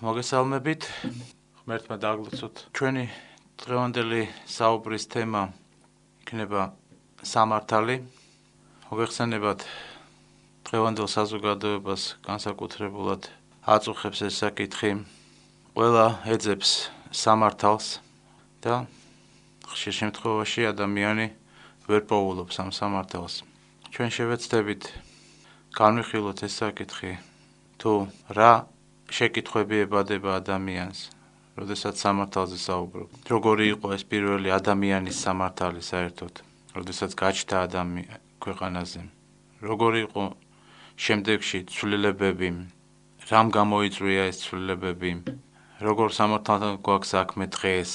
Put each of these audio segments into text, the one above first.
მოგესალმებით, ღმერთმა დაგლოცოთ. ჩვენი დღევანდელი საუბრის თემა იქნება სამართალი. მოგეხსენებათ, დღევანდელ საზოგადოებას განსაკუთრებულად აწუხებს ეს საკითხი. ყველა ეძებს სამართალს და ხშირ შემთხვევაში ადამიანი ვერ პოულობს ამ სამართალს. ჩვენ შევეცდებით განვიხილოთ ეს საკითხი, თუ რა შეკითხვები ებადება ადამიანს, როდესაც სამართალზე საუბრობ. როგორი იყო ეს პირველი ადამიანის სამართალი საერთოდ, როდესაც გაჩნდა ქვეყანაზე. როგორი იყო შემდეგში ცვლილებები, რამ გამოიწვია ეს ცვლილებები, როგორ სამართალთან გვაქვს საქმე დღეს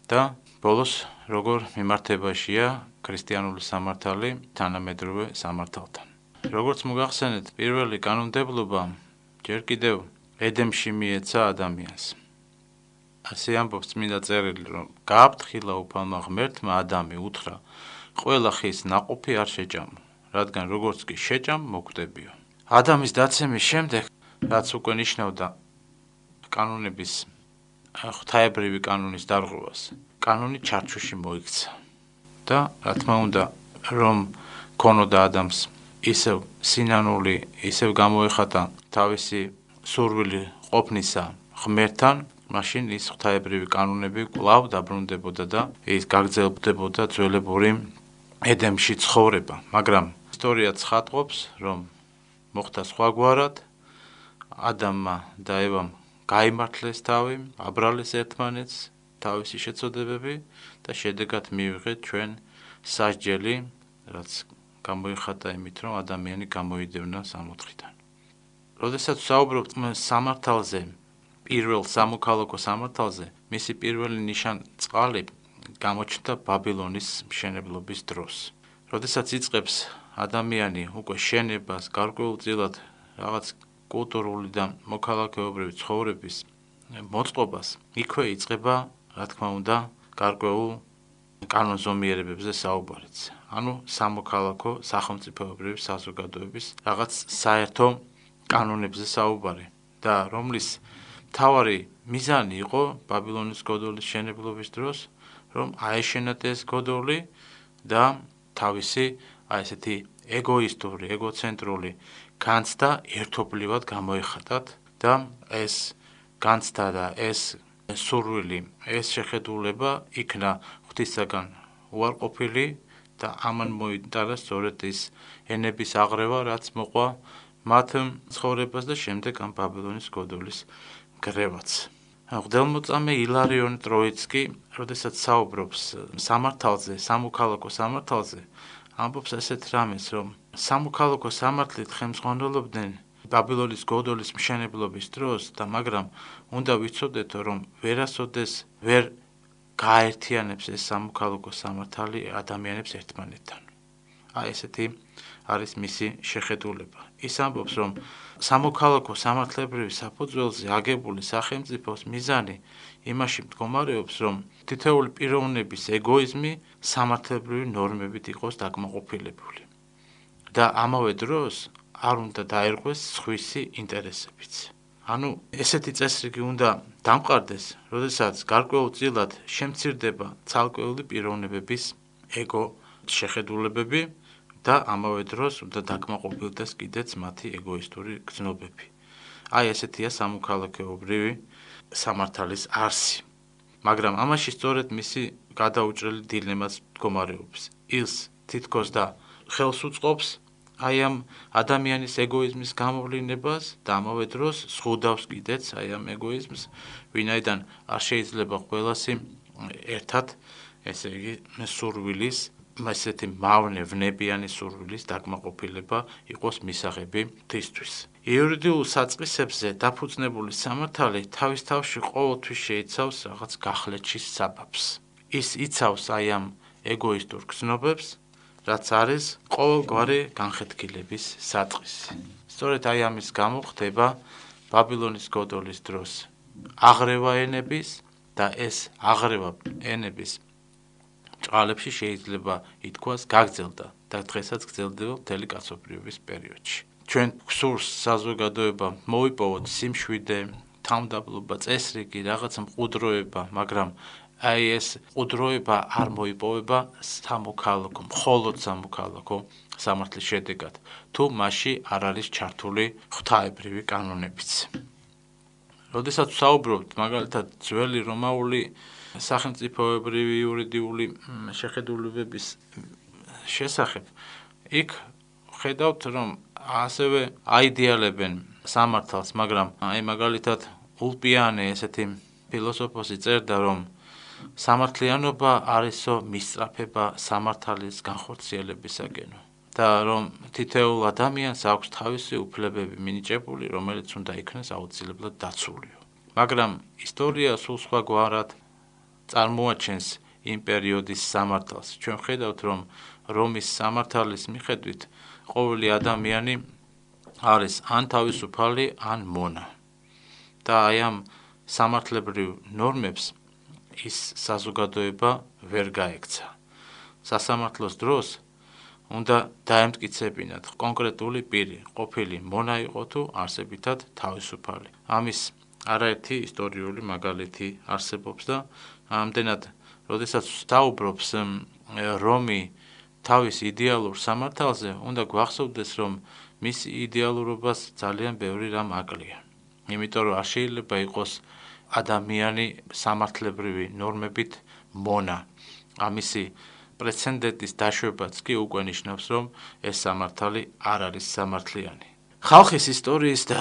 და ბოლოს როგორ მიმართებაშია ქრისტიანული სამართალი თანამედროვე სამართალთან. როგორც მოგახსენეთ, პირველი კანონმდებლობა ჯერ კიდევ ედემში მიეცა ადამიანს. ასე ამბობს წმინდა წერილი, რომ გააფრთხილა უფალმა ღმერთმა ადამი უთხრა, ყველა ხის ნაყოფი არ შეჭამო, რადგან როგორც კი შეჭამ, მოკვდებიო. ადამის დაცემის შემდეგ, რაც უკვე ნიშნავდა კანონების ღვთაებრივი კანონის დარღვევას, კანონი ჩარჩოში მოიქცა. და რა თქმა უნდა, რომ ქონოდა ადამიანს ისევ სინანული, ისევ გამოეხატა თავისი სურვილი ყოფნისა ღმერთთან, მაშინ ის ღვთაებრივი კანონები კვლავ დაბრუნდებოდა და ის გაგრძელდებოდა ძველებური ედემში ცხოვრება. მაგრამ ისტორია ცხადყოფს, რომ მოხდა სხვაგვარად, ადამმა და ევამ გაიმართლეს თავი, აბრალეს ერთმანეთს თავისი შეცოდებები და შედეგად მივიღეთ ჩვენ სასჯელი, რაც გამოიხატა იმით, რომ ადამიანი გამოიდევნა სამოთხიდან. როდესაც საუბრობთ სამართალზე, პირველ სამოქალაქო სამართალზე, მისი პირველი ნიშან-წყალი გამოჩნდა ბაბილონის მშენებლობის დროს. როდესაც იწყებს ადამიანი უკვე შენებას, გარკვეულწილად რაღაც კულტურული და მოქალაქეობრივი ცხოვრების მოწყობას, იქვე იწყება, რა თქმა უნდა, გარკვეულ კანონზომიერებებზე საუბარიც. ანუ სამოქალაქო სახელმწიფოებრივი საზოგადოების რაღაც საერთო კანონებზე საუბარი და რომლის მთავარი მიზანი იყო ბაბილონის გოდოლის შენებლობის დროს, რომ აეშენათ ეს გოდოლი და თავისი ესეთი ეგოისტური, ეგოცენტრული განცდა ერთობლივად გამოეხატათ და ეს განცდა და ეს სურვილი, ეს შეხედულება იქნა ღვთისაგან უარყოფილი და ამან მოიტანა სწორედ ის ენების აღრევა, რაც მოყვა მათ ცხოვრებას და შემდეგ ამ ბაბილონის გოდოლის გრევაც. მღვდელმოწამე ილარიონ ტროიცკი, როდესაც საუბრობს სამართალზე, სამოქალაქო სამართალზე, ამბობს ესეთ რამეს, რომ სამოქალაქო სამართლით ხელმძღვანელობდნენ ბაბილონის გოდოლის მშენებლობის დროს და მაგრამ უნდა ვიცოდეთ, რომ ვერასოდეს ვერ გააერთიანებს ეს სამოქალაქო სამართალი ადამიანებს ერთმანეთთან. ესეთი არის მისი შეხედულება. ის ამბობს, რომ სამოქალაქო სამართლებრივი საფუძველზე აგებული სახელმწიფოს მიზანი იმაში მდგომარეობს, რომ თითოეული პიროვნების ეგოიზმი სამართლებრივი ნორმებით იყოს დაკმაყოფილებული. და ამავე დროს არ უნდა დაერღვეს სხვისი ინტერესებიც. ანუ ესეთი წესრიგი უნდა დამყარდეს, როდესაც გარკვეულწილად შემცირდება ცალკეული პიროვნებების ეგო შეხედულებები და ამავე დროს უნდა დაკმაყოფილდეს კიდეც მათი ეგოისტური გრძნობები. ესეთია სამოქალაქეობრივი სამართალის არსი. მაგრამ ამაში სწორედ მისი გადაუჭრელი დილემაც მდგომარეობს. ის თითქოს და ხელს უწყობს ამ ადამიანის ეგოიზმის გამოვლინებას და ამავე დროს ზღუდავს კიდეც ამ ეგოიზმს, ვინაიდან არ შეიძლება ყველასი ერთად, ესე იგი, სურვილის, ესეთი მავნე ვნებიანი სურვილის დაკმაყოფილება იყოს მისაღები ღვთისთვის. იურიდიულ საწყისებზე დაფუძნებული სამართალი თავის თავში ყოველთვის შეიცავს რაღაც გახლეჩის საბაბს. ის იცავს ამ ეგოისტურ გრძნობებს, რაც არის ყოველგვარი განხეთქილების საწყისი. სწორედ ამის გამო ხდება ბაბილონის გოდოლის დროს აღრევა ენების და ეს აღრევა ენების ჭყალებში შეიძლება ითქვას გაგრძელდა და დღესაც გრძელდება მთელი კაცობრიობის პერიოდში. ჩვენ გვსურს საზოგადოება მოვიპოვოთ სიმშვიდე, თავმდაბლობა, წესრიგი, რაღაცა მყუდროება, მაგრამ აი ეს მყუდროება არ მოიპოვება სამოქალაქო, მხოლოდ სამოქალაქო სამართლის შედეგად, თუ მასში არ არის ჩართული ღვთაებრივი კანონებიც. როდესაც ვსაუბრობთ მაგალითად ძველი რომაული სახელმწიფოებრივი იურიდიული შეხედულებების შესახებ, იქ ხედავთ, რომ ასევე აიდეალებენ სამართალს, მაგრამ აი მაგალითად ულპიანე ესეთი ფილოსოფოსი წერდა, რომ სამართლიანობა არისო მისწრაფება სამართალის განხორციელებისაკენო და რომ თითოეულ ადამიანს აქვს თავისი უფლებები მინიჭებული, რომელიც უნდა იქნეს აუცილებლად დაცულიო. მაგრამ ისტორია სულ სხვაგვარად წარმოაჩენს იმ პერიოდის სამართალს. ჩვენ ვხედავთ, რომ რომის სამართალის მიხედვით ყოველი ადამიანი არის ან თავისუფალი, ან მონა. და აი ამ სამართლებრივ ნორმებს ის საზოგადოება ვერ გაექცა. სასამართლოს დროს უნდა დაემტკიცებინათ კონკრეტული პირი, ყოფილი მონა იყო თუ არსებითად თავისუფალი. ამის არაერთი ისტორიული მაგალითი არსებობს და ამდენად, როდესაც ვსაუბრობს რომი თავის იდეალურ სამართალზე, უნდა გვახსოვდეს, რომ მის იდეალურობას ძალიან ბევრი რამ აკლია. იმიტომ რომ არ შეიძლება იყოს ადამიანი სამართლებრივი ნორმებით მონა. ამისი პრეცედენტის დაშვებაც კი უკვე ნიშნავს, რომ ეს სამართალი არ არის სამართლიანი. ხალხის ისტორიის და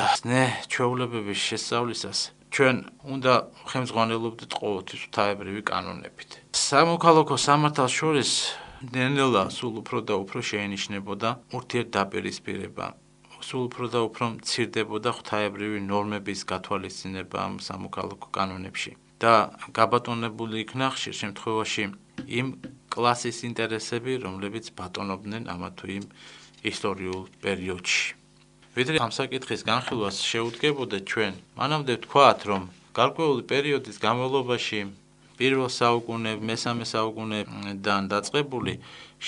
ჩვეულებების შესწავლისას ჩვენ უნდა ხელმძღვანელობდეთ ყოველთვის ღვთაებრივი კანონებით. სამოქალაქო სამართალს შორის ნელ-ნელა სულ უფრო და უფრო შეინიშნებოდა ურთიერთდაპირისპირება. სულ უფრო და უფრო მცირდებოდა ღვთაებრივი ნორმების გათვალისწინება ამ სამოქალაქო კანონებში და გაბატონებული იქნა ხშირ შემთხვევაში იმ კლასის ინტერესები, რომლებიც ბატონობდნენ ამა თუ იმ ისტორიულ პერიოდში. ვიდრე ამ საკითხის განხილვას შეუდგებოდა ჩვენ, მანამდე ვთქვათ, რომ გარკვეული პერიოდის განმავლობაში პირველ საუკუნე, მესამე საუკუნედან დაწყებული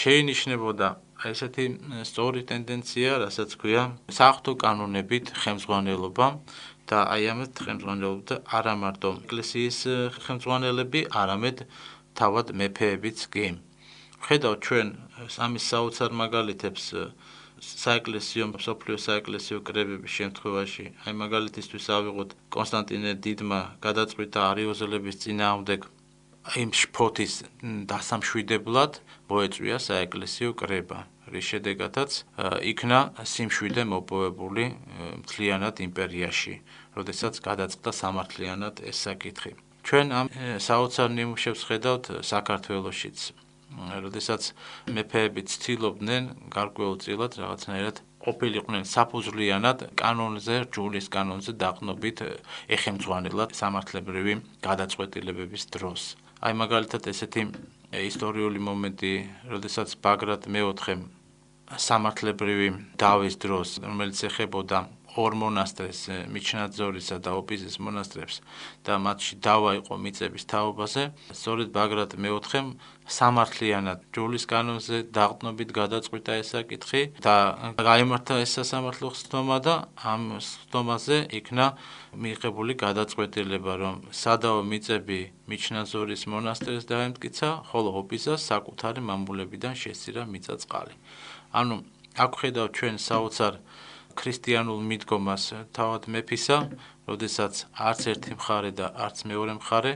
შეინიშნებოდა ესეთი სწორი ტენდენცია, რასაც ქვია საღვთო კანონებით ხელმძღვანელობა და აი ამით ხელმძღვანელობდა არა მარტო ეკლესიის ხელმძღვანელები, არამედ თავად მეფეებიც კი. ვხედავთ ჩვენ ამის საოცარ მაგალითებს საეკლესიო, მსოფლიო საეკლესიო კრებების შემთხვევაში. აი მაგალითისთვის ავიღოთ კონსტანტინე დიდმა გადაწყვიტა არიოზელების წინააღმდეგ იმ შფოთის დასამშვიდებლად მოეწვია საეკლესიო კრება, რის შედეგადაც იქნა სიმშვიდე მოპოვებული მთლიანად იმპერიაში, როდესაც გადაწყდა სამართლიანად ეს საკითხი. ჩვენ ამ საოცარ ნიმუშებს ხედავთ საქართველოშიც, როდესაც მეფეები ცდილობდნენ გარკვეულწილად რაღაცნაირად ყოფილიყვნენ საფუძვლიანად კანონზე, ჯულის კანონზე დაყნობით ეხემძღვანელად სამართლებრივი გადაწყვეტილებების დროს. აი მაგალითად ესეთი ისტორიული მომენტი, როდესაც ბაგრატ მეოთხემ სამართლებრივი დავის დროს, რომელიც ეხებოდა ორ მონასტრს, მიჩნაძორისა და ოპიზის მონასტრებს და მათში დავა იყო მიწების თაობაზე, სწორედ ბაგრატ მეოთხემ სამართლიანად ჯულის კანონზე დაყრდნობით გადაწყვიტა ეს საკითხი და გაიმართა ეს სასამართლო ხსნომა და ამ ხსნომაზე იქნა მიღებული გადაწყვეტილება, რომ სადავო მიწები მიჩნაძორის მონასტერს დაემტკიცა, ხოლო ოპიზას საკუთარი მამულებიდან შესწირა მიწა-წყალი. ანუ აქ ხედავთ ჩვენ საოცარ ქრისტიანულ მიდგომას თავად მეფისა, როდესაც არც ერთი მხარე და არც მეორე მხარე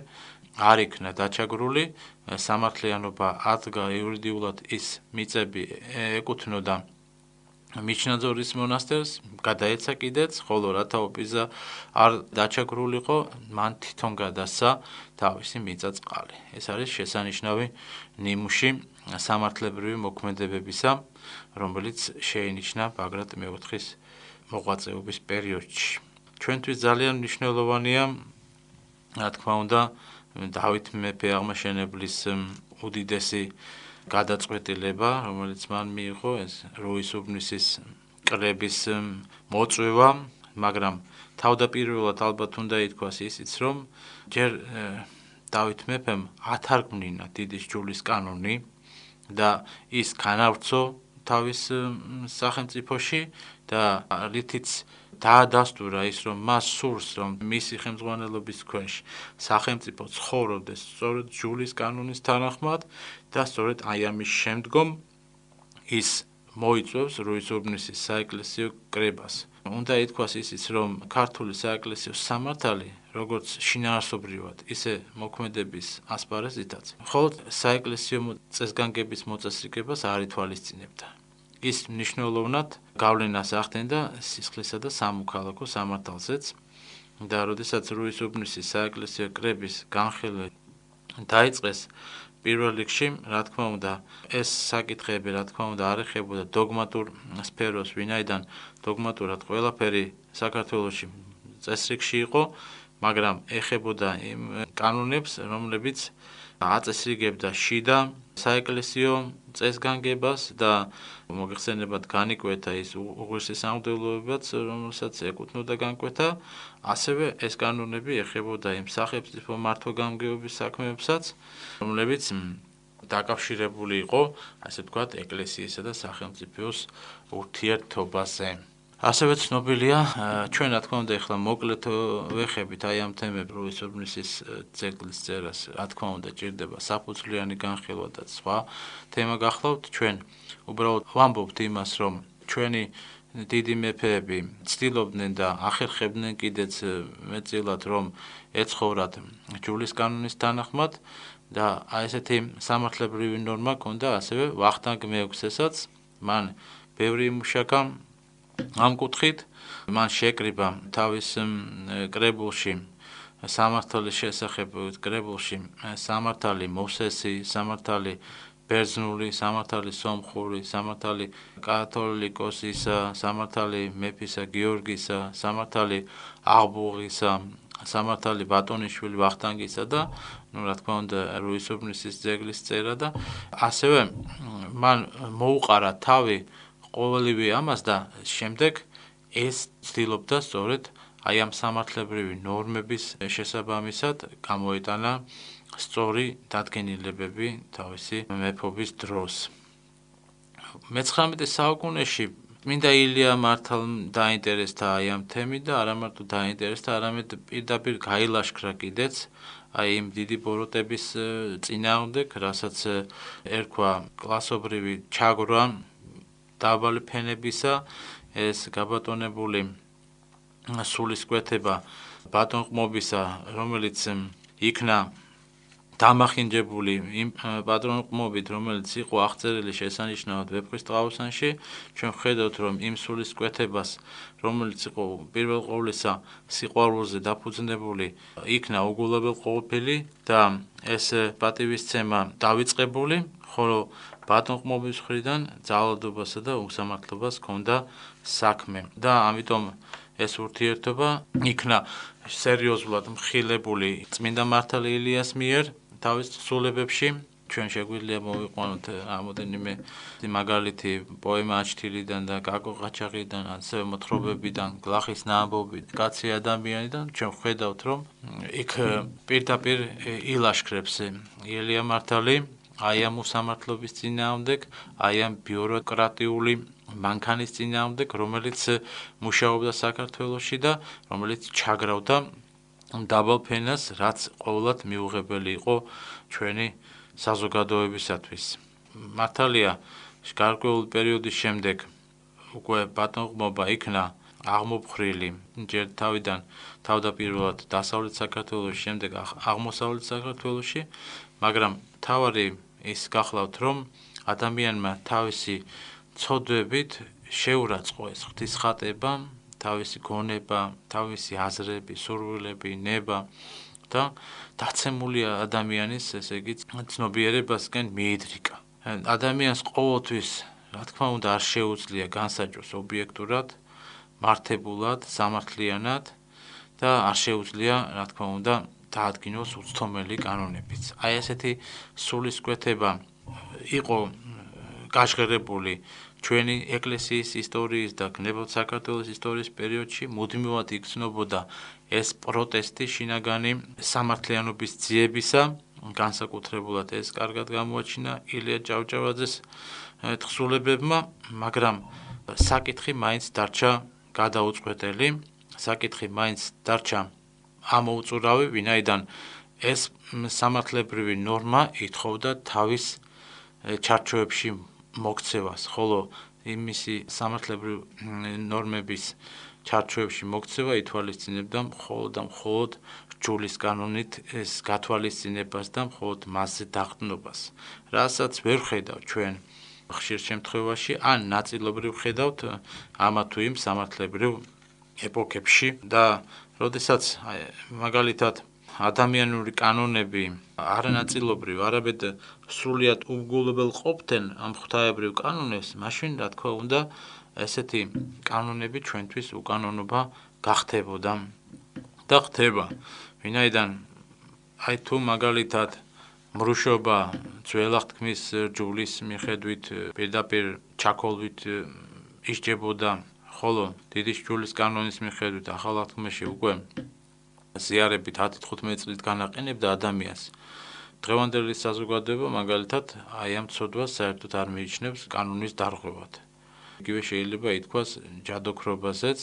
არ იქნა დაჩაგრული, სამართლიანობა ადგა იურიდიულად ის მიწები ეკუთვნოდა მიჩნაძორის მონასტერს, გადაეცა კიდეც, ხოლო რათა ოპიზა არ დაჩაგრულიყო, მან თვითონ გადასცა თავისი მიწა-წყალი. ეს არის შესანიშნავი ნიმუში სამართლებრივი მოქმედებებისა, რომელიც შეინიშნა ბაგრატ მეოთხის მოღვაწეობის პერიოდში. ჩვენთვის ძალიან მნიშვნელოვანია, რა თქმა უნდა, დავით მეფე აღმაშენებლის უდიდესი გადაწყვეტილება, რომელიც მან მიიღო, ეს რუის-უბნისის კრების მოწვევა, მაგრამ თავდაპირველად ალბათ უნდა ითქვას ისიც, რომ ჯერ დავით მეფემ ათარგმნინა დიდი ჯულის კანონი და ის განავრცო თავის სახელმწიფოში და რითიც დაადასტურა ის, რომ მას სურს, რომ მისი ხელმძღვანელობის ქვეშ სახელმწიფო ცხოვრობდეს სწორედ ჯულის კანონის თანახმად და სწორედ აი ამის შემდგომ ის მოიწვევს რუის-ურბნისის საეკლესიო კრებას. უნდა ითქვას ისიც, რომ ქართული საეკლესიო სამართალი, როგორც შინაარსობრივად, ისე მოქმედების ასპარეზითაც, მხოლოდ საეკლესიო წესგანგების მოწესრიგებას არ ითვალისწინებდა. ის მნიშვნელოვნად გავლენას ახდენდა სისხლისა და სამოქალაქო სამართალზეც და როდესაც რუის-ურბნისის საეკლესიო კრების განხილვა დაიწყეს, პირველ რიგში, რა თქმა უნდა, ეს საკითხები, რა თქმა უნდა, არ ეხებოდა დოგმატურ სფეროს, ვინაიდან დოგმატურად ყველაფერი საქართველოში წესრიგში იყო, მაგრამ ეხებოდა იმ კანონებს, რომლებიც აწესრიგებდა შიდა საეკლესიო წესგანგებას და მოგეხსენებათ განიკვეთა ის უღვირსი სამღვდელოებაც, რომელსაც ეკუთვნოდა განკვეთა, ასევე ეს კანონები ეხებოდა იმ სახელმწიფო მართვა-გამგეობის საქმეებსაც, რომლებიც დაკავშირებული იყო, ასე ვთქვათ, ეკლესიისა და სახელმწიფოს ურთიერთობაზე. ასევე ცნობილია, ჩვენ რა თქმა უნდა ახლა მოკლედ ვეხებით აი ამ თემებს რუის-ურბნისის ძეგლის წერას, რა თქმა უნდა ჭირდება საფუძვლიანი განხილვა და სხვა თემა გახლავთ, ჩვენ უბრალოდ ვამბობთ იმას, რომ ჩვენი დიდი მეფეები ცდილობდნენ და ახერხებდნენ კიდეც მეტწილად, რომ ეცხოვრათ ჯულის კანონის თანახმად და აი ესეთი სამართლებრივი ნორმა ჰქონდა ასევე ვახტანგ მეექვსესაც, მან ბევრი იმუშაკა ამ კუთხით, მან შეკრიბა თავის კრებულში სამართალის შესახებ კრებულში სამართალი მოსესი, სამართალი ბერძნული, სამართალი სომხური, სამართალი კათოლიკოსისა, სამართალი მეფისა გიორგისა, სამართალი აღბუღისა, სამართალი ბატონიშვილი ვახტანგისა და რა თქმა უნდა რუის-ურბნისის ძეგლის წერა და ასევე მან მოუყარა თავი ყოველივე ამას და შემდეგ ეს ცდილობდა სწორედ აი ამ სამართლებრივი ნორმების შესაბამისად გამოეტანა სწორი დადგენილებები თავისი მეფობის დროს. მე-19 საუკუნეში წმინდა ილია მართალ დაინტერესდა აი ამ თემით და არა მარტო დაინტერესდა, არამედ პირდაპირ გაილაშქრა კიდეც აი იმ დიდი ბოროტების წინააღმდეგ, რასაც ერქვა კლასობრივი ჩაგვრა დაბალი ფენებისა, ეს გაბატონებული სულისკვეთება ბატონყმობისა, რომელიც იქნა დამახინჯებული იმ პატრონყმობით, რომელიც იყო აღწერილი შესანიშნავად ვეფხვის ტყავოსანში, ჩვენ ვხედავთ, რომ იმ სულისკვეთებას, რომელიც იყო პირველ ყოვლისა სიყვარულზე დაფუძნებული, იქნა უგულებელყოფილი და ეს პატივისცემა დავიწყებული, ხოლო ბატონყმობის მხრიდან ძალადობასა და უსამართლობას ჰქონდა საქმე და ამიტომ ეს ურთიერთობა იქნა სერიოზულად მხილებული წმინდა მართალ ილიას მიერ თავის ცვლილებებში. ჩვენ შეგვიძლია მოვიყვანოთ რამოდენიმე მაგალითი პოემა აჩთილიდან და კაკო ყაჩაღიდან, ასევე მოთხრობებიდან, გლახის ნაამბობი, კაცი ადამიანიდან, ჩვენ ვხედავთ, რომ იქ პირდაპირ ილაშქრებს ილია მართალი აი ამ უსამართლობის წინააღმდეგ, აი ამ ბიუროკრატიული მანქანის წინააღმდეგ, რომელიც მუშაობდა საქართველოში და რომელიც ჩაგრავდა დაბალ ფენას, რაც ყოველად მიუღებელი იყო ჩვენი საზოგადოებისათვის. მართალია, გარკვეული პერიოდის შემდეგ უკვე ბატონყმობა იქნა აღმოფხრილი ჯერ თავიდან თავდაპირველად დასავლეთ საქართველოში, შემდეგ აღმოსავლეთ საქართველოში, მაგრამ თავარი ის გახლავთ, რომ ადამიანმა თავისი ცოდვებით შეურაცხყო ეს ღვთისხატება, თავისი გონება, თავისი აზრები, სურვილები, ნება და დაცემული ადამიანის, ესე იგი, ცნობიერებასკენ მიიდრიკა. ადამიანს ყოველთვის, რა თქმა უნდა, არ შეუძლია განსაჯოს ობიექტურად, მართებულად, სამართლიანად და არ შეუძლია, რა თქმა უნდა, დაადგინოს უცდომელი კანონებიც. აი ესეთი სულისკვეთება იყო გაჟღერებული ჩვენი ეკლესიის ისტორიის და გნებავთ საქართველოს ისტორიის პერიოდში, მუდმივად იგრძნობოდა ეს პროტესტი შინაგანი სამართლიანობის ძიებისა, განსაკუთრებულად ეს კარგად გამოაჩინა ილია ჭავჭავაძეს თხზულებებმა, მაგრამ საკითხი მაინც დარჩა გადაუწყვეტელი, საკითხი მაინც დარჩა ამოუწურავი, ვინაიდან ეს სამართლებრივი ნორმა ითხოვდა თავის ჩარჩოებში მოქცევას, ხოლო იმისი სამართლებრივი ნორმების ჩარჩოებში მოქცევა ითვალისწინებდა მხოლოდ და მხოლოდ რჯულის კანონით ეს გათვალისწინებას და მხოლოდ მასზე დაყრდნობას, რასაც ვერ ხედავ ჩვენ ხშირ შემთხვევაში, ან ნაწილობრივ ხედავთ ამა თუ იმ სამართლებრივ ეპოქებში და როდესაც მაგალითად ადამიანური კანონები არანაწილობრივ, არამედ სრულიად უგულებელყოფდნენ ამ ღვთაებრივ კანონებს, მაშინ რა თქმა უნდა ესეთი კანონები ჩვენთვის უკანონობა გახდებოდა და ხდება, ვინაიდან აი თუ მაგალითად მრუშობა ძველაღთქმის რჯულის მიხედვით პირდაპირ ჩაქოლვით ისჯებოდა, ხოლო დიდი რჯულის კანონის მიხედვით ახალ აღთქმაში უკვე ზიარებით 10-15 წლით განაყენებდა ადამიანს. დღევანდელი საზოგადოება მაგალითად აი ამ ცოდვას საერთოდ არ მიიჩნევს კანონის დარღვევად. იგივე შეიძლება ითქვას ჯადოქრობაზეც,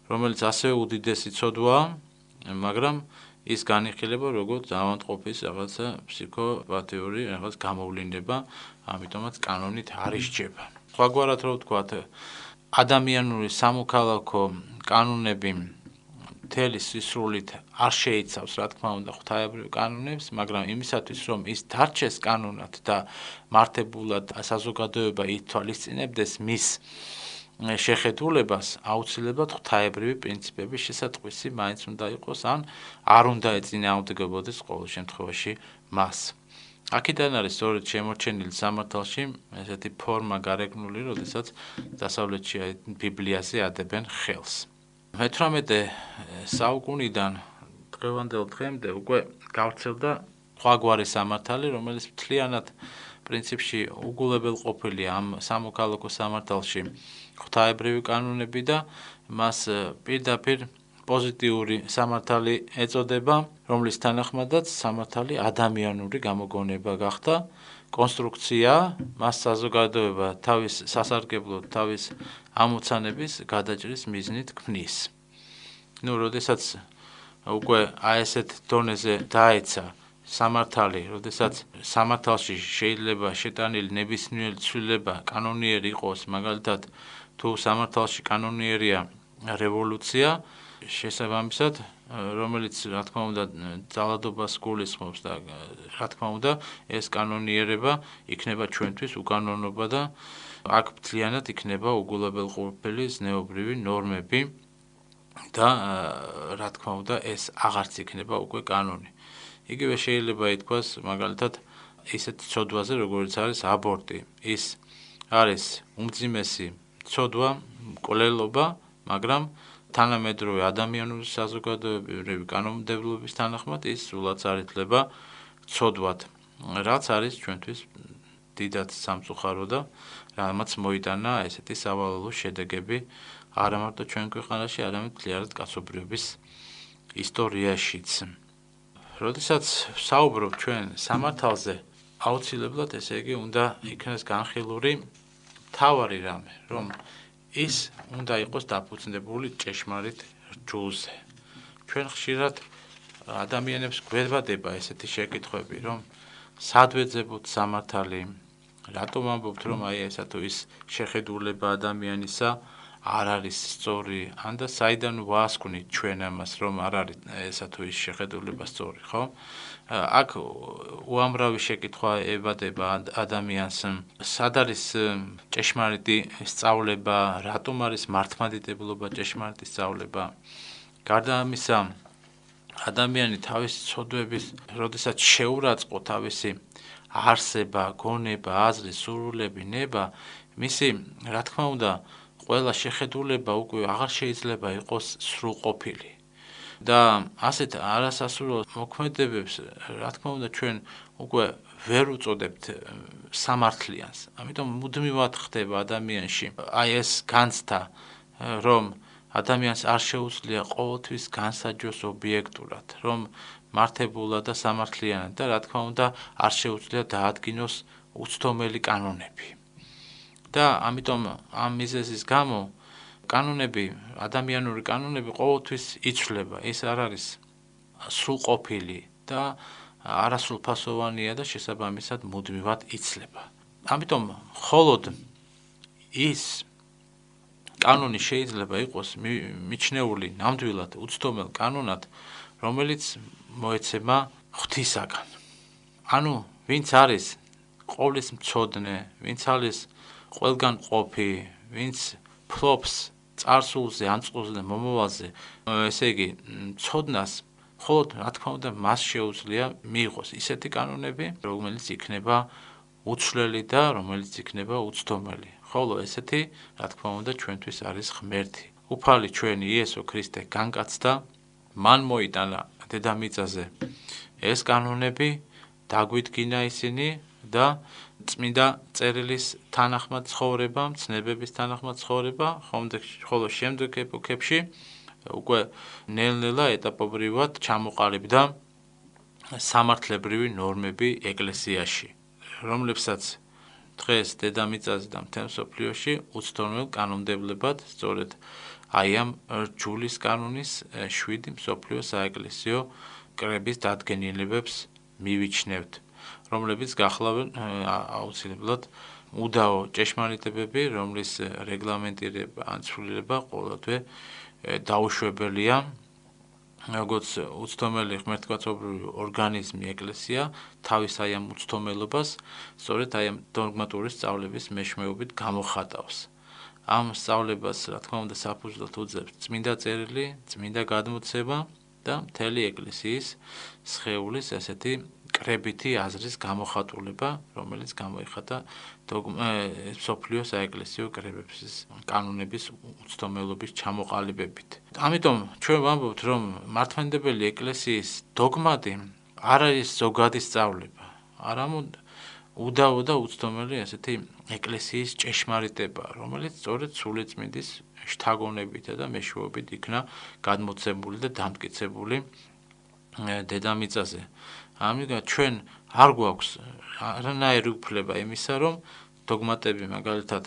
რომელიც ასევე უდიდესი ცოდვაა, მაგრამ ის განიხილება როგორც ავადმყოფის რაღაცა ფსიქოპათიური რაღაც გამოვლინება, ამიტომაც კანონით არ ისჯება. სხვაგვარად რო ვთქვათ, ადამიანური სამოქალაქო კანონები მთელი სისრულით არ შეიცავს, რა თქმა უნდა, ღვთაებრივ კანონებს, მაგრამ იმისათვის, რომ ის დარჩეს კანონად და მართებულად საზოგადოება ითვალისწინებდეს მის შეხედულებას, აუცილებლად ღვთაებრივი პრინციპების შესატყვისი მაინც უნდა იყოს, ან არ უნდა ეწინააღმდეგებოდეს ყოველ შემთხვევაში მას. აქედან არის სწორედ შემორჩენილი სამართალში ესეთი ფორმა გარეგნული, როდესაც დასავლეთში ბიბლიაზე ადებენ ხელს. მე-18 საუკუნიდან დღევანდელ დღემდე უკვე გავრცელდა სხვაგვარი სამართალი, რომელიც მთლიანად პრინციპში უგულებელყოფილია ამ სამოქალაქო სამართალში ღვთაებრივი კანონები და მას პირდაპირ პოზიტიური სამართალი ეწოდება, რომლის თანახმადაც სამართალი ადამიანური გამოგონება გახდა, კონსტრუქცია, მას საზოგადოება თავის სასარგებლოდ, თავის ამოცანების გადაჭრის მიზნით ქმნის. როდესაც უკვე აი ესეთ დონეზე დაეცა სამართალი, როდესაც სამართალში შეიძლება შეტანილი ნებისმიერი ცვლილება კანონიერი იყოს, მაგალითად თუ სამართალში კანონიერია რევოლუცია, შესაბამისად, რომელიც რა თქმა უნდა ძალადობას გულისხმობს და რა თქმა უნდა ეს კანონიერება იქნება ჩვენთვის უკანონობა და აქ მთლიანად იქნება უგულებელყოფილი ზნეობრივი ნორმები და რა თქმა უნდა ეს აღარც იქნება უკვე კანონი. იგივე შეიძლება ითქვას მაგალითად ისეთ ცოდვაზე, როგორც არის აბორტი. ის არის უმძიმესი ცოდვა, მკვლელობა, მაგრამ თანამედროვე ადამიანური საზოგადოებრივი კანონმდებლობის თანახმად ის სულაც არ ითვლება ცოდვად, რაც არის ჩვენთვის დიდად სამწუხარო და რამაც მოიტანა ესეთი სავალალო შედეგები არა მარტო ჩვენ ქვეყანაში, არამედ მთლიანად კაცობრიობის ისტორიაშიც. როდესაც ვსაუბრობ ჩვენ სამართალზე, აუცილებლად ესე იგი უნდა იქნეს განხილული მთავარი რამე, რომ ის უნდა იყოს დაფუძნებული ჭეშმარიტ რჯულზე. ჩვენ ხშირად ადამიანებს გვევადება ესეთი შეკითხვები, რომ სად ვეძებოთ სამართალი, რატომ ამბობთ, რომ აი ესა თუ ის შეხედულება ადამიანისა არ არის სწორი, ან და საიდან ვაასკვნით ჩვენ ამას, რომ არ არის ესა თუ ის შეხედულება სწორი, ხო? აქ უამრავი შეკითხვა ევადება ადამიანს, სად არის ჭეშმარიტი სწავლება, რატომ არის მართლმადიდებლობა ჭეშმარიტი სწავლება? გარდა ამისა, ადამიანი თავისი ცოდვების, როდესაც შეურაცხყო თავისი არსება, გონება, აზრი, სურვილები, ნება, მისი, რა თქმა უნდა, ყველა შეხედულება უკვე აღარ შეიძლება იყოს სრულყოფილი. და ასეთ არასასრულო მოქმედებებს, რა თქმა უნდა, ჩვენ უკვე ვერ უწოდებთ სამართლიანს. ამიტომ მუდმივად ხდება ადამიანში აი ეს განცდა, რომ ადამიანს არ შეუძლია ყოველთვის განსაჯოს ობიექტურად, რომ მართებულად და სამართლიანად და რა თქმა უნდა არ შეუძლია დაადგინოს უცდომელი კანონები. და ამიტომ ამ მიზეზის გამო კანონები, ადამიანური კანონები ყოველთვის იცვლება. ეს არ არის სრულყოფილი და არასრულფასოვანია და შესაბამისად მუდმივად იცლება. ამიტომ მხოლოდ ის კანონი შეიძლება იყოს მიჩნეული ნამდვილად უცდომელ კანონად, რომელიც მოეცემა ღვთისაგან. ანუ ვინც არის ყოვლის მცოდნე, ვინც არის ყველგან ყოფი, ვინც ფლობს წარსულზე, ანწყულზე, მომავალზე, ესე იგი, მცოდნას მხოლოდ რა თქმა უნდა მას შეუძლია მიიღოს ისეთი კანონები, რომელიც იქნება უცვლელი და რომელიც იქნება უცდომელი. ხოლო ესეთი, რა თქმა უნდა, ჩვენთვის არის ღმერთი. უფალი ჩვენი იესო ქრისტე განკაცდა, მან მოიტანა დედამიწაზე ეს კანონები, დაგვიდგინა ისინი და წმინდა წერილის თანახმად ცხოვრება, ცნებების თანახმად ცხოვრება, ხოლო შემდეგ ეპოქებში უკვე ნელ-ნელა ეტაპობრივად ჩამოყალიბდა სამართლებრივი ნორმები ეკლესიაში, რომლებსაც დღეს დედამიწაზე და მთელ მსოფლიოში უცდომელ კანონმდებლებად სწორედ აი ამ რჯულის კანონის 7 მსოფლიო საეკლესიო კრების დადგენილებებს მივიჩნევთ, რომლებიც გახლავენ აუცილებლად უდაო ჭეშმარიტებები, რომლის რეგლამენტირება ან ცვლილება ყოველდღე დაუშვებელია, როგორც უცდომელი ღმერთკაცობრივი ორგანიზმი ეკლესია თავის აი ამ უცდომელობას სწორედ აი ამ დოგმატური სწავლების მეშვეობით გამოხატავს. ამ სწავლებას, რა თქმა უნდა, საფუძვლად უძებს წმინდა წერილი, წმინდა გადმოცემა და მთელი ეკლესიის სხეულის ესეთი კრებითი აზრის გამოხატულება, რომელიც გამოიხატა მსოფლიო საეკლესიო კრებების კანონების უცდომელობის ჩამოყალიბებით. ამიტომ ჩვენ ვამბობთ, რომ მართლმადიდებელი ეკლესიის დოგმატი არ არის ზოგადი სწავლება, არამედ უდაო და უცდომელი ესეთი ეკლესიის ჭეშმარიტება, რომელიც სწორედ სულიწმინდის შთაგონებით და მეშვეობით იქნა გადმოცემული და დამტკიცებული დედამიწაზე. ამიტომ ჩვენ არ გვაქვს არანაირი უფლება იმისა, რომ დოგმატები მაგალითად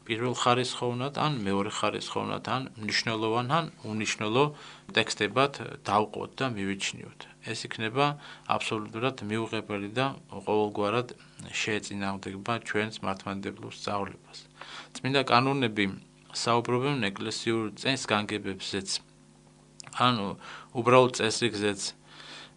პირველ ხარისხოვნად ან მეორე ხარისხოვნად ან მნიშვნელოვან ან უნიშნელო ტექსტებად დავყოთ და მივიჩნიოთ. ეს იქნება აბსოლუტურად მიუღებელი და ყოველგვარად შეეწინააღმდეგება ჩვენს მართლმადიდებლურ სწავლებას. წმინდა კანონები საუბრობენ ეკლესიურ წესგანგებებზეც, ანუ უბრალოდ წესრიგზეც,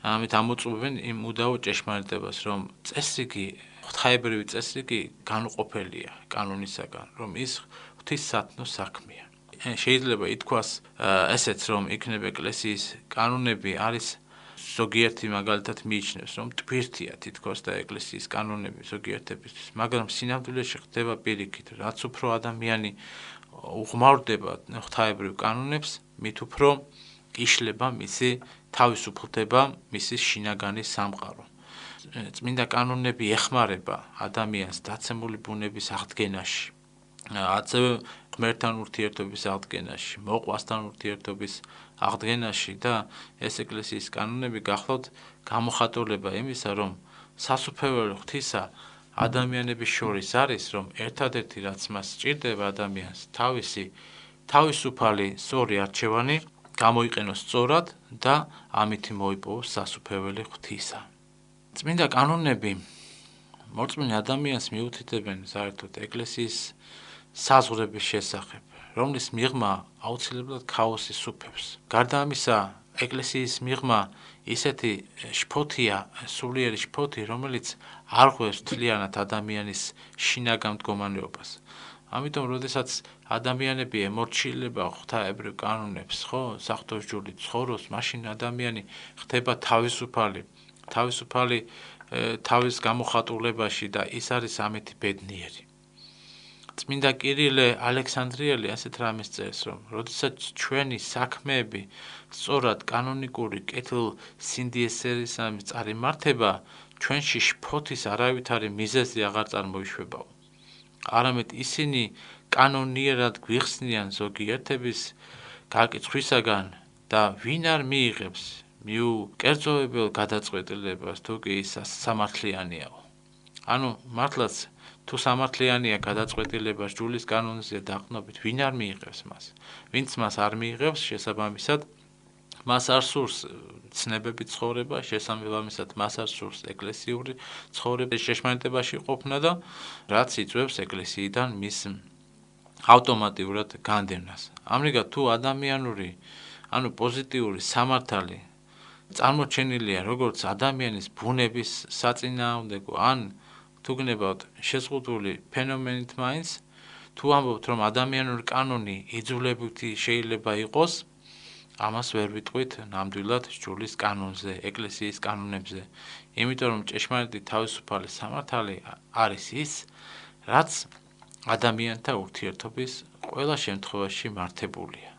ამით ამოწმობენ იმ უდაო ჭეშმარიტებას, რომ წესრიგი, ღვთაებრივი წესრიგი განუყოფელია კანონისაგან, რომ ის ღვთისსათნო საქმეა. შეიძლება ითქვას ესეც, რომ იქნება ეკლესიის კანონები არის ზოგიერთი მაგალითად მიიჩნევს, რომ ტვირთია თითქოს და ეკლესიის კანონები ზოგიერთებისთვის, მაგრამ სინამდვილეში ხდება პირიქით, რაც უფრო ადამიანი უღმავდება ღვთაებრივ კანონებს, მით უფრო იშლება მისი თავისუფლდება, მისი შინაგანი სამყარო. წმინდა კანონები ეხმარება ადამიანს დაცემული ბუნების აღდგენაში, ასევე ღმერთთან ურთიერთობის აღდგენაში, მოყვასთან ურთიერთობის აღდგენაში და ეს ეკლესიის კანონები გახლავთ გამოხატულება იმისა, რომ სასუფეველი ღვთისა ადამიანების შორის არის, რომ ერთადერთი რაც მას სჭირდება ადამიანს თავისუფალი სწორი არჩევანი გამოიყენოს სწორად და ამით მოიპოვოს სასუფეველი ღვთისა. წმინდა კანონები მორწმუნე ადამიანს მიუთითებენ საერთოდ ეკლესიის საზღვრების შესახებ, რომლის მიღმა აუცილებლად ქაოსი სუფევს. გარდა ამისა, ეკლესიის მიღმა ისეთი შფოთია, სულიერი შფოთი, რომელიც არ ღვევს მთლიანად ადამიანის შინაგან მდგომარეობას. ამიტომ, როდესაც ადამიანები ემორჩილება ღვთაებრივ კანონებს, ხო, საღვთო-სჯულით ცხოვრობს, მაშინ ადამიანი ხდება თავისუფალი თავის გამოხატულებაში და ის არის ამით ბედნიერი. წმინდა კირილე ალექსანდრიელი ასეთ რამეს წერს, რომ როდესაც ჩვენი საქმეები სწორად კანონიკური კეთილსინდისერისამის წარიმართება, ჩვენში შფოთის არავითარი მიზეზი აღარ წარმოიშვებაო. არამედ ისინი კანონიერად გვიხსნიან ზოგიერთების გაკითხვისაგან და ვინ არ მიიღებს მიუკერძოებელ გადაწყვეტილებას თუ კი ის სამართლიანიაო. ანუ მართლაც თუ სამართლიანია გადაწყვეტილება ჯულის კანონზე დაყრდნობით, ვინ არ მიიღებს მას? ვინც მას არ მიიღებს, შესაბამისად მას არ სურს ცნებები ცხოვრება, შესაბამისად მას არ სურს ეკლესიური ცხოვრების შეშმარიტებაში ყოფნა და რაც იწვევს ეკლესიიდან მის ავტომატიურად განდევნას. ამრიგად თუ ადამიანური, პოზიტიური სამართალი წარმოჩენილია როგორც ადამიანის ბუნების საწინააღმდეგო ან თუ გნებავთ შეზღუდული ფენომენით მაინც, თუ ამბობთ რომ ადამიანური კანონი იძულებითი შეიძლება იყოს, ამას ვერ ვიტყვით ნამდვილად ჯულის კანონზე, ეკლესიის კანონებზე, იმიტომ რომ ჭეშმარიტი თავისუფალი სამართალი არის ის, რაც ადამიანთა ურთიერთობის ყველა შემთხვევაში მართებულია.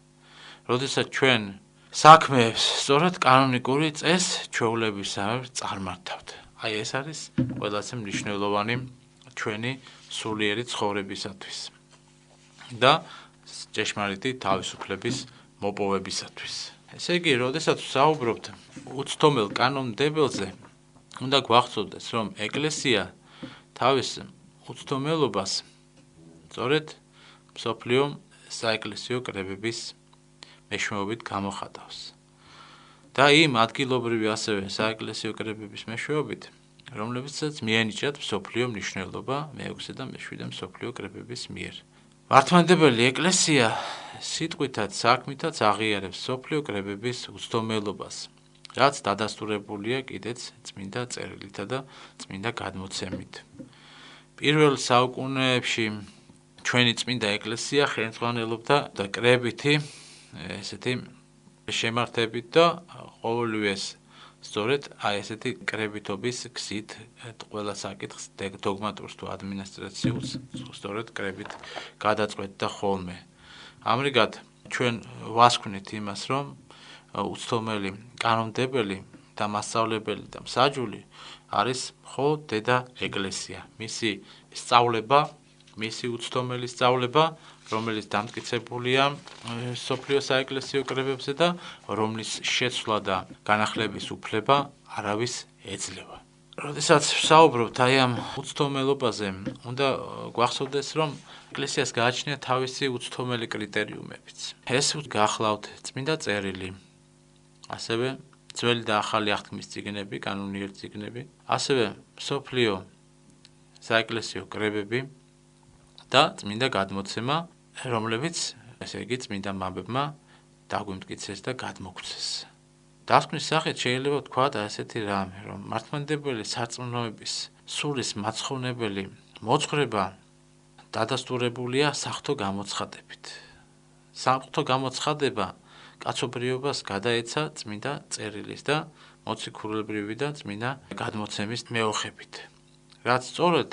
როდესაც ჩვენ საქმეებს სწორედ კანონიკური წეს-ჩვეულებისამებრ წარმართავთ. აი ეს არის ყველაზე მნიშვნელოვანი ჩვენი სულიერი ცხოვრებისათვის და ჭეშმარიტი თავისუფლების მოპოვებისათვის. ესე იგი, როდესაც ვსაუბრობთ უცდომელ კანონმდებელზე, უნდა გვახსოვდეს, რომ ეკლესია თავის უცდომელობას სწორედ მსოფლიო საეკლესიო კრებების მეშვეობით გამოხატავს. და იმ ადგილობრივი ასევე საეკლესიო კრებების მეშვეობით, რომლებიცაც მიენიჭათ მსოფლიო მნიშვნელობა მე-6 და მე-7 მსოფლიო კრებების მიერ. მართლმადიდებელი ეკლესია სიტყვითაც საქმითაც აღიარებს მსოფლიო კრებების უცდომელობას, რაც დადასტურებულია კიდეც წმინდა წერილითა და წმინდა გადმოცემით. პირველ საუკუნეებში ჩვენი წმინდა ეკლესია ხელმძღვანელობდა და კრებითი ესეთი შემართებით და ყოველივე ეს სწორედ აი ესეთი კრებითობის გზით ყველა საკითხს დოგმატურს თუ ადმინისტრაციულს სწორედ კრებით გადაწყვეტდა ხოლმე. ამრიგად ჩვენ ვასქმნით იმას, რომ უცდომელი კანონმდებელი და მასწავლებელი და მსაჯული არის მხოლოდ დედა ეკლესია. მისი სწავლება, მისი უცდომელი სწავლება, რომელიც დამტკიცებულია სოფლიო საეკლესიო კრებებზე და რომლის შეცვლა და განახლების უფლება არავის ეძლევა. როდესაც ვსაუბრობთ აი ამ უცდომელობაზე, უნდა გვახსოვდეს, რომ ეკლესიას გააჩნია თავისი უცდომელი კრიტერიუმებიც. ეს გახლავთ წმინდა წერილი, ასევე ძველი და ახალი აღთქმის წიგნები, კანონიერი წიგნები, ასევე მსოფლიო საეკლესიო კრებები და წმინდა გადმოცემა, რომლებიც, ესე იგი, წმინდა მამებმა დაგვიმტკიცეს და გადმოგვცეს. დასკვნის სახით შეიძლება ვთქვათ ასეთი რამე, რომ მართლმადიდებელი სარწმუნოების სულის მაცხოვნებელი მოძღვრება დადასტურებულია საღვთო გამოცხადებით. საღვთო გამოცხადება კაცობრიობას გადაეცა წმინდა წერილის და მოციქულებრივი და წმინდა გადმოცემის მეოხებით. რაც სწორედ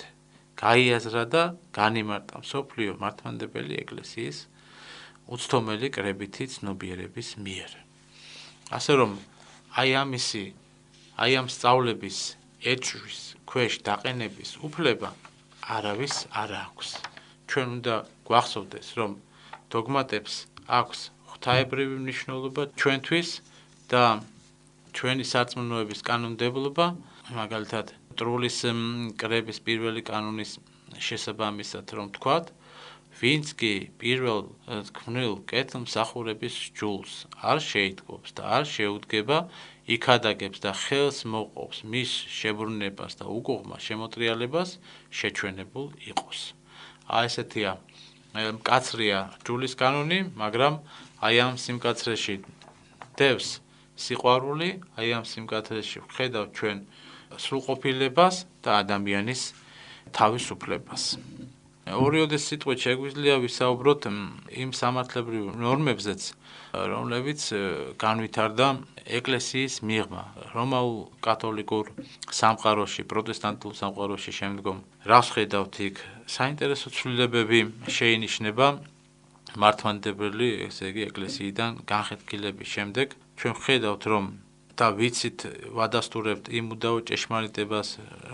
გაიაზრა და განიმარტა მსოფლიო მართლმადიდებელი ეკლესიის უცდომელი კრებითი ცნობიერების მიერ. ასე რომ აი ამ სწავლების ეჭვის ქვეშ დაყენების უფლება არავის არ აქვს. ჩვენ უნდა გვახსოვდეს, რომ დოგმატებს აქვს ღვთაებრივი მნიშვნელობა ჩვენთვის და ჩვენი სარწმუნოების კანონმდებლობა, მაგალითად ტრულის კრების პირველი კანონის შესაბამისად რომ თქვათ, ვინც კი პირველ ქმნილ კეთილმსახურების ჯულს არ შეიტყობს და არ შეუდგება, იქადაგებს და ხელს მოყობს მის შებრუნებას და უკუღმა შემოტრიალებას, შეჩვენებულ იყოს. აი ესეთია მკაცრია ჯულის კანონი, მაგრამ აი ამ სიმკაცრეში დევს სიყვარული, აი ამ სიმკაცრეში ვხედავ ჩვენ სრულყოფილებას და ადამიანის თავისუფლებას. ორიოდეს სიტყვით შეგვიძლია ვისაუბროთ იმ სამართლებრივ ნორმებზეც, რომლებიც განვითარდა ეკლესიის მიღმა რომაულ კათოლიკურ სამყაროში, პროტესტანტულ სამყაროში შემდგომ. რას ხედავთ იქ? საინტერესო ცვლილებები შეინიშნება მართლმადიდებელი, ესე იგი, ეკლესიიდან განხეთქილების შემდეგ. ჩვენ ხედავთ, რომ და ვიცით, ვადასტურებთ იმ უდავო ჭეშმარიტებას,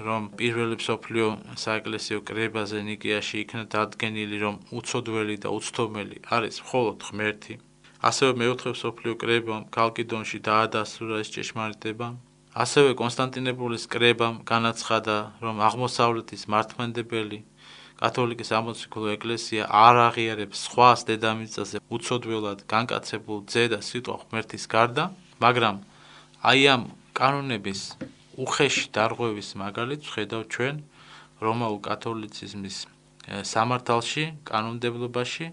რომ პირველი მსოფლიო საეკლესიო კრებაზე ნიკეაში იქნა დადგენილი, რომ უცოდველი და უცდომელი არის მხოლოდ ღმერთი. ასევე მეოთხე მსოფლიო კრებამ ქალკიდონში დაადასტურა ეს ჭეშმარიტება. ასევე კონსტანტინოპოლის კრებამ განაცხადა, რომ აღმოსავლეთის მართლმადიდებელი კათოლიკის ამოციქულო ეკლესია არ აღიარებს სხვას დედამიწაზე უცოდველად განკაცებულ ძე და სიტყვა ღმერთის გარდა, მაგრამ აი ამ კანონების უხეში დარღვევის მაგალითს ვხედავთ ჩვენ რომაულ კათოლიციზმის სამართალში, კანონმდებლობაში,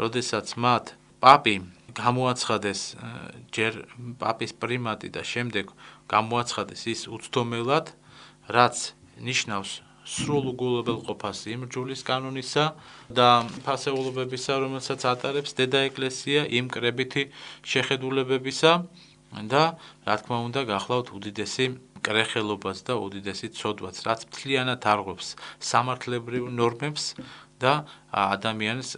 როდესაც მათ პაპი გამოაცხადეს ჯერ პაპის პრიმატი და შემდეგ გამოაცხადეს ის უცდომელად, რაც ნიშნავს სრულ უგულებელყოფას იმ რჯულის კანონისა და ფასეულობებისა, რომელსაც ატარებს დედა ეკლესია იმ კრებითი შეხედულებებისა და რა თქმა უნდა გახლავთ უდიდესი კრეხელობას და უდიდესი ცოდვაც, რაც მთლიანად არღვევს სამართლებრივ ნორმებს და ადამიანს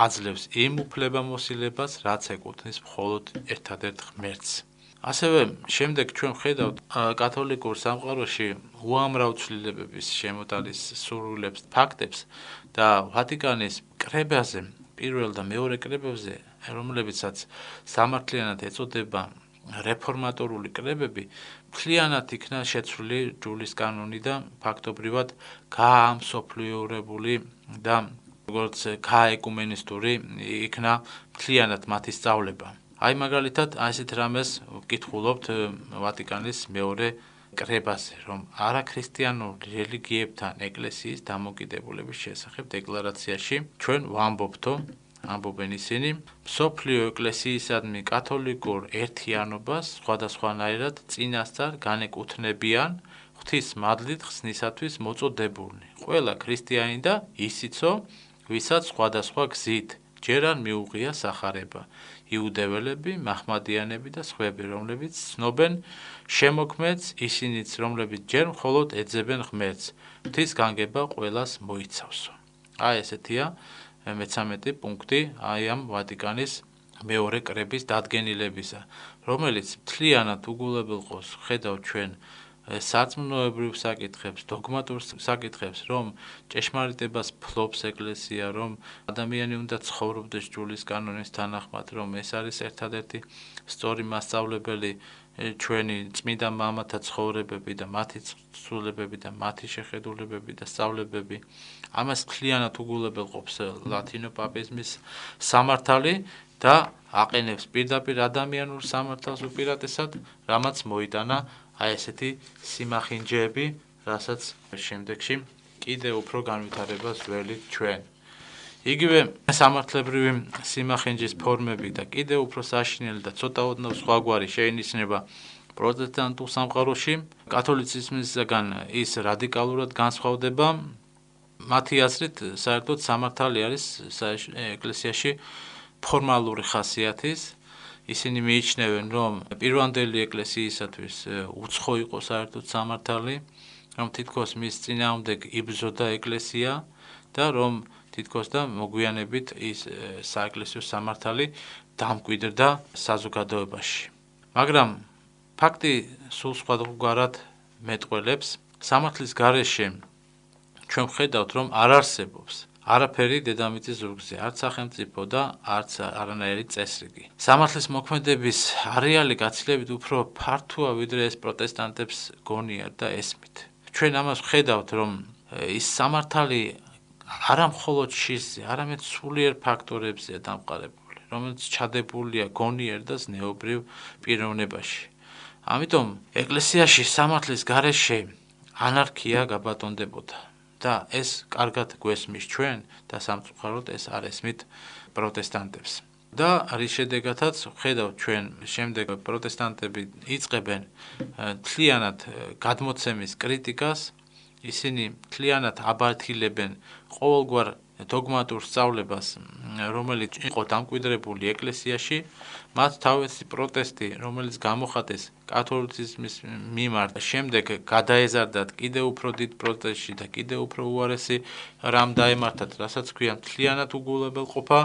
აძლევს იმ უფლებამოსილებას, რაც ეკუთვნის მხოლოდ ერთადერთ ღმერთს. ასევე შემდეგ ჩვენ ვხედავთ კათოლიკურ სამყაროში უამრავ ცვლილებების შემოტანის სურვილებს, ფაქტებს და ვატიკანის კრებაზე, პირველ და მეორე კრებებზე, რომლებიცაც სამართლიანად ეწოდება რეფორმატორული კრებები, მთლიანად იქნა შეცვლილი რჯულის კანონი და ფაქტობრივად გაამსოფლიურებული და როგორც გაეკუმენისტური იქნა მთლიანად მათი სწავლება. აი მაგალითად ასეთ რამეს ვკითხულობთ ვატიკანის მეორე კრებაზე, რომ არაქრისტიანულ რელიგიებთან ეკლესიის დამოკიდებულების შესახებ დეკლარაციაში ჩვენ ვამბობთო, ამბობენ ისინი, მსოფლიო ეკლესიისადმი კათოლიკურ ერთიანობას სხვადასხვანაირად წინასწარ განეკუთვნებიან ღვთის მადლით ხსნისათვის მოწოდებულნი. ყველა ქრისტიანი და ისიცო, ვისაც სხვადასხვა გზით ჯერ არ მიუღია სახარება. იუდეველები, მაჰმადიანები და სხვები, რომლებიც ცნობენ შემოქმედს, ისინიც, რომლებიც ჯერ მხოლოდ ეძებენ ღმერთს, ღვთის განგება ყველას მოიცავსო. აი ესეთია მე-13 პუნქტი აი ამ ვატიკანის მეორე კრების დადგენილებისა, რომელიც მთლიანად უგულებელყოფს ხედავთ ჩვენ სარწმუნოებრივ საკითხებს, დოგმატურ საკითხებს, რომ ჭეშმარიტებას ფლობს ეკლესია, რომ ადამიანი უნდა ცხოვრობდეს რჯულის კანონის თანახმად, რომ ეს არის ერთადერთი სწორი მასწავლებელი ჩვენი წმინდა მამათა ცხოვრებები და მათი ცვლილებები და მათი შეხედულებები და სწავლებები. ამას მთლიანად უგულებელყოფს ლათინო პაპიზმის სამართალი და აყენებს პირდაპირ ადამიანურ სამართალს უპირატესად, რამაც მოიტანა აი ესეთი სიმახინჯეები, რასაც შემდეგში კიდევ უფრო განვითარებას ვველით ჩვენ. იგივე სამართლებრივი სიმახინჯის ფორმები და კიდევ უფრო საშინელი და ცოტა ოდნავ სხვაგვარი შეინიშნება პროტესტანტულ სამყაროში, კათოლიციზმისგან ის რადიკალურად განსხვავდება. მათი აზრით, საერთოდ სამართალი არის ეკლესიაში ფორმალური ხასიათის. ისინი მიიჩნევენ, რომ პირვანდელი ეკლესიისათვის უცხო იყო საერთოდ სამართალი, რომ თითქოს მის წინააღმდეგ იბრძოდა ეკლესია და რომ თითქოს და მოგვიანებით ის საეკლესიო სამართალი დამკვიდრდა საზოგადოებაში. მაგრამ ფაქტი სულ სხვადასხვაგვარად მეტყველებს. სამართლის გარეშე ჩვენ ვხედავთ, რომ არ არსებობს არაფერი დედამიწის ზურგზე, არც სახელმწიფო და არც არანაირი წესრიგი. სამართლის მოქმედების არეალი გაცილებით უფრო ფართოა, ვიდრე ეს პროტესტანტებს გონიათ და ესმით. ჩვენ ამას ვხედავთ, რომ ის სამართალი არა მხოლოდ შიშზე, არამედ სულიერ ფაქტორებზეა დამყარებული, რომელიც ჩადებულია გონიერ და ზნეობრივ პიროვნებაში. ამიტომ ეკლესიაში სამართლის გარეშე ანარქია გაბატონდებოდა. და ეს კარგად გვესმის ჩვენ და სამწუხაროდ ეს არ ესმით პროტესტანტებს. და რის შედეგადაც ვხედავთ ჩვენ შემდეგ პროტესტანტები იწყებენ მთლიანად გადმოცემის კრიტიკას, ისინი მთლიანად აბათილებენ ყოველგვარ დოგმატურ სწავლებას, რომელიც იყო დამკვიდრებული ეკლესიაში, მათ თავისი პროტესტი, რომელიც გამოხატეს კათოლიციზმის მიმართ, შემდეგ გადაეზარდათ კიდევ უფრო დიდ პროტესტში და კიდევ უფრო უარესი რამ დაემართათ, რასაც ქვია მთლიანად უგულებელყოფა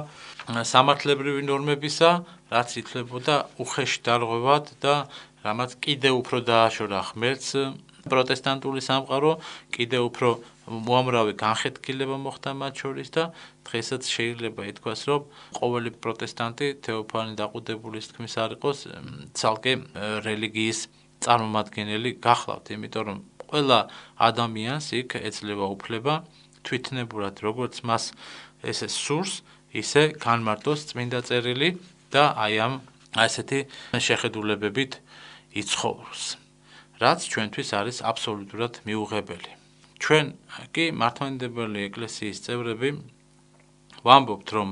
სამართლებრივი ნორმებისა, რაც ითვლებოდა უხეში დარღვევად და რამაც კიდევ უფრო დააშორა ღმერთს პროტესტანტული სამყარო, კიდევ უფრო უამრავი განხეთქილება მოხდა მათ შორის და დღესაც შეიძლება ითქვას, რომ ყოველი პროტესტანტი თეოფანი დაყუდებულის თქმის არ იყოს ცალკე რელიგიის წარმომადგენელი გახლავთ, იმიტომ რომ ყველა ადამიანს იქ ეძლევა უფლება თვითნებურად, როგორც მას ესე სურს, ისე განმარტოს წმინდა წერილი და აი ამ ასეთი შეხედულებებით იცხოვროს, რაც ჩვენთვის არის აბსოლუტურად მიუღებელი. ჩვენ კი მართლმადიდებელი ეკლესიის წევრები ვამბობთ, რომ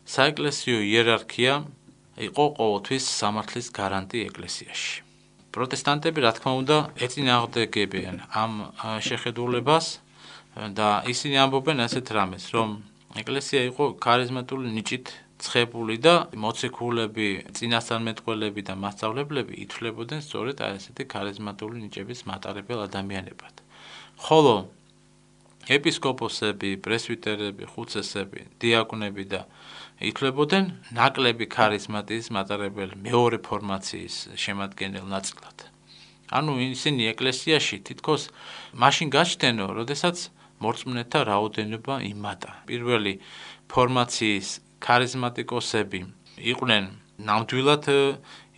საეკლესიო იერარქია იყო ყოველთვის სამართლის გარანტი ეკლესიაში. პროტესტანტები, რა თქმა უნდა, ეწინააღმდეგებიან ამ შეხედულებას და ისინი ამბობენ ასეთ რამეს, რომ ეკლესია იყო ქარიზმატული ნიჭით ცხებული და მოციქულები, წინასწარმეტყველები და მასწავლებლები ითვლებოდნენ სწორედ ასეთი ქარიზმატული ნიჭების მატარებელ ადამიანებად. ხოლო ეპისკოპოსები, პრესვიტერები, ხუცესები, დიაკვნები და ითვლებოდნენ ნაკლები ქარიზმატიის მატარებელ მეორე ფორმაციის შემადგენელ ნაწილად. ანუ ისინი ეკლესიაში თითქოს მაშინ გაჩნდენო, როდესაც მორწმუნეთა რაოდენობა იმატა. პირველი ფორმაციის ქარიზმატიკოსები იყვნენ ნამდვილად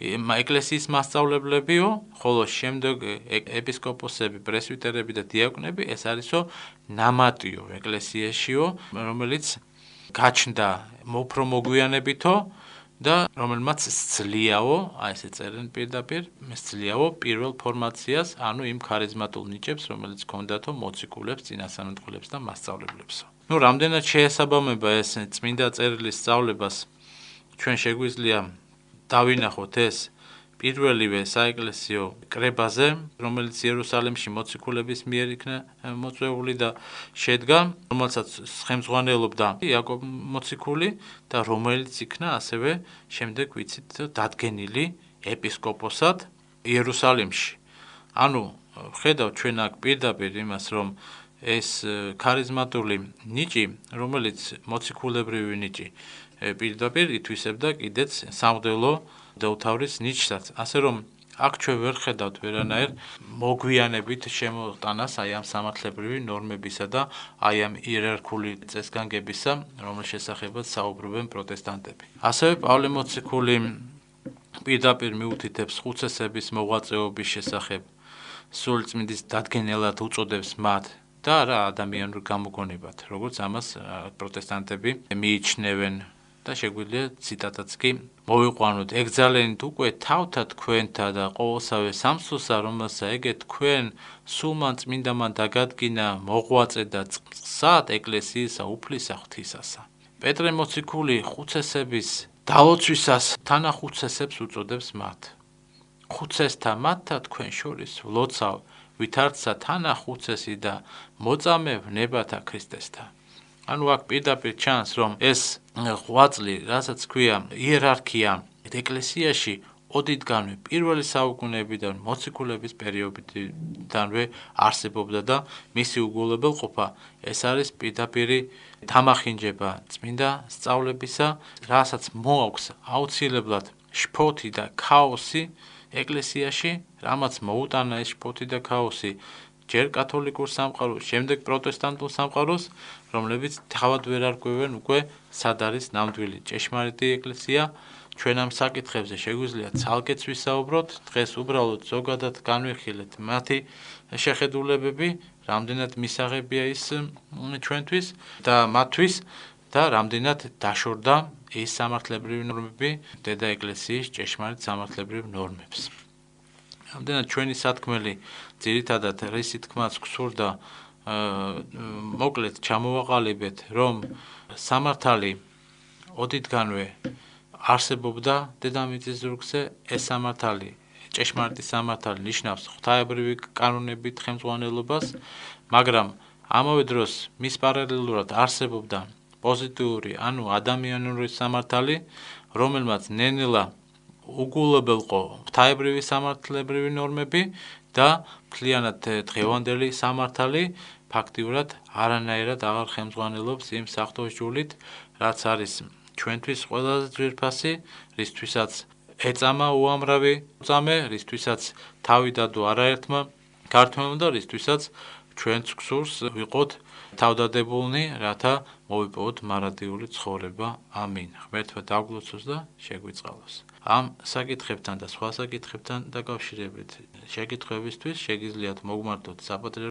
ეკლესიის მასწავლებლებიო, ხოლო შემდეგ ეპისკოპოსები, პრესვიტერები და დიაკვნები ეს არისო ნამატიო ეკლესიაშიო, რომელიც გაჩნდა უფრო მოგვიანებითო და რომელმაც სძლიაო, აი ესე წერენ პირდაპირ, სძლიაო პირველ ფორმაციას, ანუ იმ ქარიზმატულ ნიჭებს, რომელიც ჰქონდათო მოციქულებს, წინასწარმეტყველებს და მასწავლებლებსო. რამდენად შეესაბამება ეს წმინდა წერილის სწავლებას, ჩვენ შეგვიძლია დავინახოთ ეს პირველივე საეკლესიო კრებაზე, რომელიც იერუსალიმში მოციქულების მიერ იქნა მოწვეული და შედგა, რომელსაც ხელმძღვანელობდა იაკობ მოციქული და რომელიც იქნა ასევე შემდეგ ვიცით დადგენილი ეპისკოპოსად იერუსალიმში. ანუ ხედავთ ჩვენ აქ პირდაპირ იმას, რომ ეს ქარიზმატული ნიჭი, რომელიც მოციქულებრივი ნიჭი პირდაპირ ითვისებდა კიდეც სამღვდელო დელთავრის ნიჭსაც, ასე რომ აქ ჩვენ ვერ ხედავთ ვერანაირ მოგვიანებით შემოტანას აი ამ სამართლებრივი ნორმებისა და აი ამ იერარქიული წესგანგებისა, რომლის შესახებაც საუბრობენ პროტესტანტები. ასევე პავლე მოციქული პირდაპირ მიუთითებს ხუცესების მოღვაწეობის შესახებ, სულწმინდის დადგენელად უწოდებს მათ და რა ადამიანურ გამოგონებად, როგორც ამას პროტესტანტები მიიჩნევენ. და შეგვიძლია ციტატაც კი მოვიყვანოთ. ეკძალენით უკვე თავთა თქვენთა და ყოველსავე სამსულსა, რომელსა ეგეთ თქვენ სულმან წმინდამან დაგადგინა მოღვაწე და წყსად ეკლესიისა უფლისა ღვთისასა. პეტრე მოციქული ხუცესების დალოცვისას თანახუცესებს უწოდებს მათ. ხუცესთა მათთა თქვენ შორის ვლოცავ, ვითარცა თანახუცესი და მოწამე ვნებათა ქრისტესთა. ანუ აქ პირდაპირ ჩანს, რომ ეს ღვაწლი, რასაც ქვია იერარქია ეკლესიაში ოდითგანვე პირველი საუკუნეებიდან მოციქულების პერიოდიდანვე არსებობდა და მისი უგულებელყოფა ეს არის პირდაპირი თამახინჯება წმინდა სწავლებისა, რასაც მოაქვს აუცილებლად შფოთი და ქაოსი ეკლესიაში, რამაც მოუტანა ეს შფოთი და ქაოსი ჯერ კათოლიკურ სამყაროს, შემდეგ პროტესტანტულ სამყაროს, რომლებიც თავად ვერ არკვევენ უკვე სად არის ნამდვილი ჭეშმარიტი ეკლესია. ჩვენ ამ საკითხებზე შეგვიძლია ცალკეც ვისაუბროთ, დღეს უბრალოდ ზოგადად განვიხილეთ მათი შეხედულებები, რამდენად მისაღებია ის ჩვენთვის და მათთვის და რამდენად დაშორდა ეს სამართლებრივი ნორმები დედა ეკლესიის ჭეშმარიტ სამართლებრივ ნორმებს. რამდენად ჩვენი სათქმელი ძირითადად რისი თქმაც გსურდა მოკლედ ჩამოვაყალიბეთ, რომ სამართალი ოდითგანვე არსებობდა დედამიწის ზურგზე, ეს სამართალი, ჭეშმარიტი სამართალი ნიშნავს ღვთაებრივი კანონებით ხელმძღვანელობას, მაგრამ ამავე დროს მის პარალელურად არსებობდა პოზიტიური, ანუ ადამიანური სამართალი, რომელმაც ნენელა უგულებელყო ღვთაებრივი სამართლებრივი ნორმები და მთლიანად დღევანდელი სამართალი ფაქტიურად არანაირად აღარ ხელმძღვანელობს იმ საღვთო რაც არის ჩვენთვის ყველაზე ძვირფასი, რისთვისაც ეწამა უამრავი წამე, რისთვისაც თავი დადო არაერთმა ქართველმა და რისთვისაც ჩვენც გსურს ვიყოთ თავდადებულნი, რათა მოვიპოვოთ მარადიული ცხოვრება. ამინ. ღმერთმა დაგლოცოს და შეგვიწყალოს. ამ საკითხებთან და სხვა საკითხებთან დაკავშირებით შეკითხვებისთვის შეგიძლიათ მოგმართოთ საპატრიარქოს